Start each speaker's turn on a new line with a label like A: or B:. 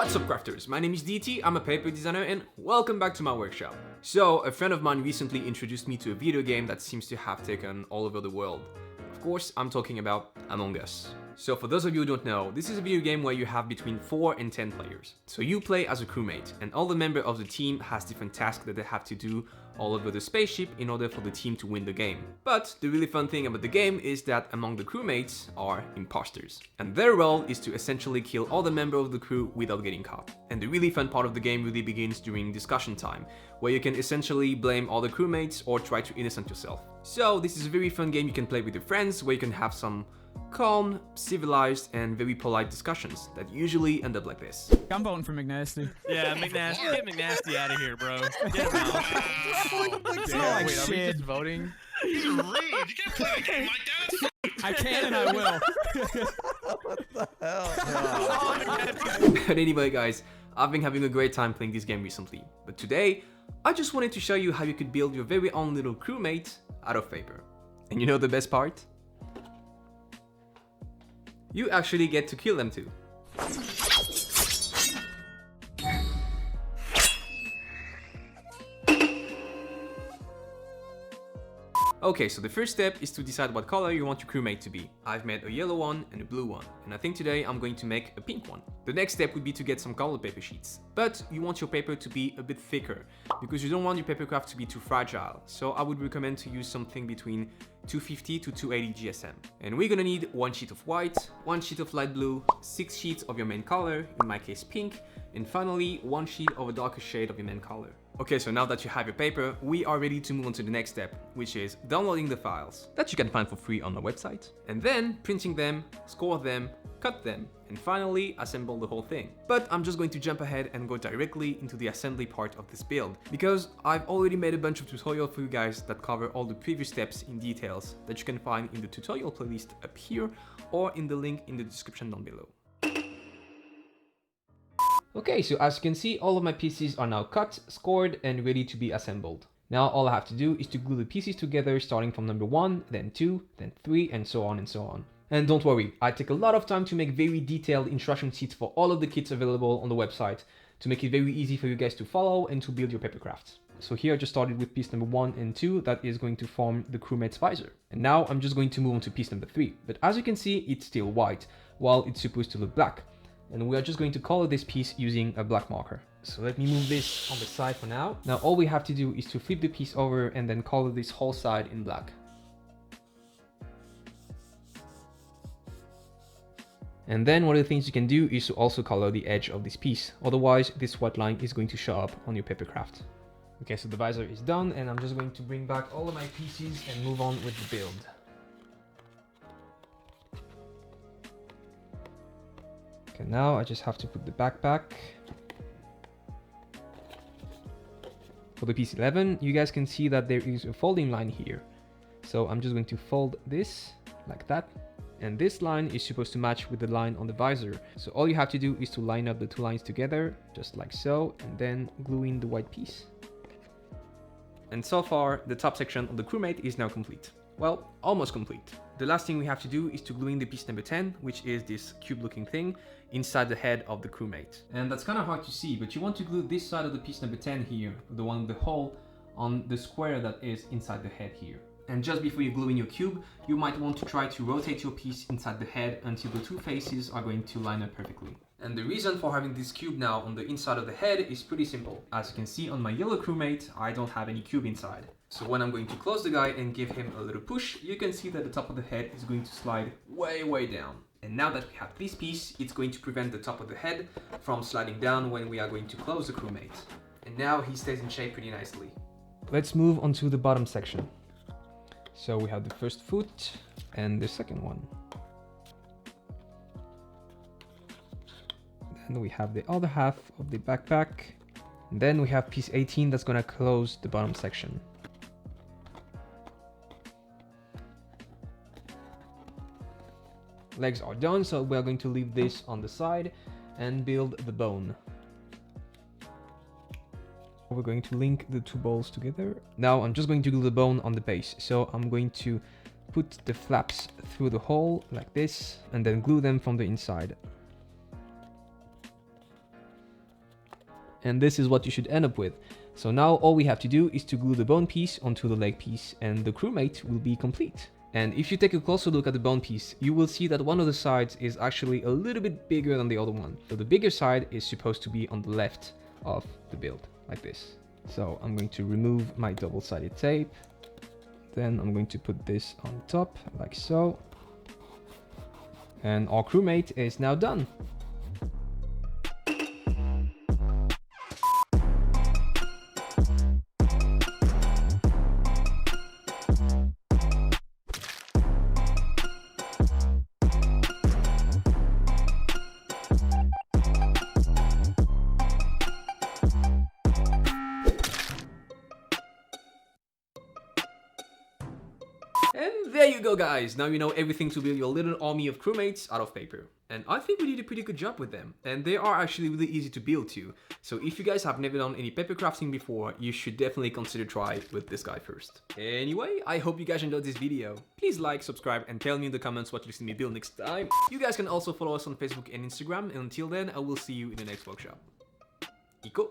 A: What's up crafters, my name is DT, I'm a paper designer and welcome back to my workshop. So, a friend of mine recently introduced me to a video game that seems to have taken all over the world. Of course, I'm talking about Among Us. So for those of you who don't know, this is a video game where you have between 4 and 10 players. So you play as a crewmate, and all the members of the team has different tasks that they have to do all over the spaceship in order for the team to win the game. But the really fun thing about the game is that among the crewmates are imposters. And their role is to essentially kill all the members of the crew without getting caught. And the really fun part of the game really begins during discussion time, where you can essentially blame all the crewmates or try to innocent yourself. So this is a very fun game you can play with your friends, where you can have some calm, civilized, and very polite discussions that usually end up like this.
B: I'm voting for McNasty.
C: Yeah, McNasty. Get McNasty out of here, bro. Get him out.
B: Like
C: Wait, are we
B: shit.
C: just voting?
D: These are rude. You can't play a game like that.
B: I can and I will.
A: But anyway guys, I've been having a great time playing this game recently. But today, I just wanted to show you how you could build your very own little crewmate out of paper. And you know the best part? You actually get to kill them too. Okay, so the first step is to decide what color you want your crewmate to be. I've made a yellow one and a blue one, and I think today I'm going to make a pink one. The next step would be to get some colored paper sheets. But you want your paper to be a bit thicker, because you don't want your paper craft to be too fragile. So I would recommend to use something between 250 to 280 GSM. And we're gonna need 1 sheet of white, 1 sheet of light blue, 6 sheets of your main color, in my case pink, and finally 1 sheet of a darker shade of your main color. Okay, so now that you have your paper, we are ready to move on to the next step, which is downloading the files that you can find for free on the website, and then printing them, score them, cut them, and finally assemble the whole thing. But I'm just going to jump ahead and go directly into the assembly part of this build, because I've already made a bunch of tutorials for you guys that cover all the previous steps in details that you can find in the tutorial playlist up here or in the link in the description down below. Okay, so as you can see, all of my pieces are now cut, scored, and ready to be assembled. Now all I have to do is to glue the pieces together, starting from number 1, then 2, then 3, and so on and so on. And don't worry, I take a lot of time to make very detailed instruction sheets for all of the kits available on the website to make it very easy for you guys to follow and to build your paper crafts. So here I just started with piece number 1 and 2 that is going to form the crewmate's visor. And now I'm just going to move on to piece number 3. But as you can see, it's still white, while it's supposed to look black. And we are just going to color this piece using a black marker. So let me move this on the side for now. Now all we have to do is to flip the piece over and then color this whole side in black. And then one of the things you can do is to also color the edge of this piece. Otherwise, this white line is going to show up on your paper craft. Okay, so the visor is done and I'm just going to bring back all of my pieces and move on with the build. Okay, now I just have to put the backpack. For the piece 11, you guys can see that there is a folding line here. So I'm just going to fold this like that. And this line is supposed to match with the line on the visor. So all you have to do is to line up the two lines together, just like so, and then glue in the white piece. And so far, the top section of the crewmate is now complete. Well, almost complete. The last thing we have to do is to glue in the piece number 10, which is this cube looking thing, inside the head of the crewmate. And that's kind of hard to see, but you want to glue this side of the piece number 10 here, the one with the hole, on the square that is inside the head here. And just before you glue in your cube, you might want to try to rotate your piece inside the head until the two faces are going to line up perfectly. And the reason for having this cube now on the inside of the head is pretty simple. As you can see on my yellow crewmate, I don't have any cube inside. So when I'm going to close the guy and give him a little push, you can see that the top of the head is going to slide way down. And now that we have this piece, it's going to prevent the top of the head from sliding down when we are going to close the crewmate. And now he stays in shape pretty nicely. Let's move on to the bottom section. So we have the first foot and the second one. Then we have the other half of the backpack. And then we have piece 18 that's gonna close the bottom section. Legs are done, so we're going to leave this on the side and build the bone. We're going to link the two balls together. Now I'm just going to glue the bone on the base. So I'm going to put the flaps through the hole like this and then glue them from the inside. and this is what you should end up with. So now all we have to do is to glue the bone piece onto the leg piece, and the crewmate will be complete. And if you take a closer look at the bone piece, you will see that one of the sides is actually a little bit bigger than the other one. So the bigger side is supposed to be on the left of the build, like this. So I'm going to remove my double-sided tape. Then I'm going to put this on top, like so. And our crewmate is now done. And there you go, guys. Now you know everything to build your little army of crewmates out of paper. And I think we did a pretty good job with them. And they are actually really easy to build too. So if you guys have never done any paper crafting before, you should definitely consider try with this guy first. Anyway, I hope you guys enjoyed this video. Please like, subscribe, and tell me in the comments what you'll see me build next time. You guys can also follow us on Facebook and Instagram. And until then, I will see you in the next workshop. Iko!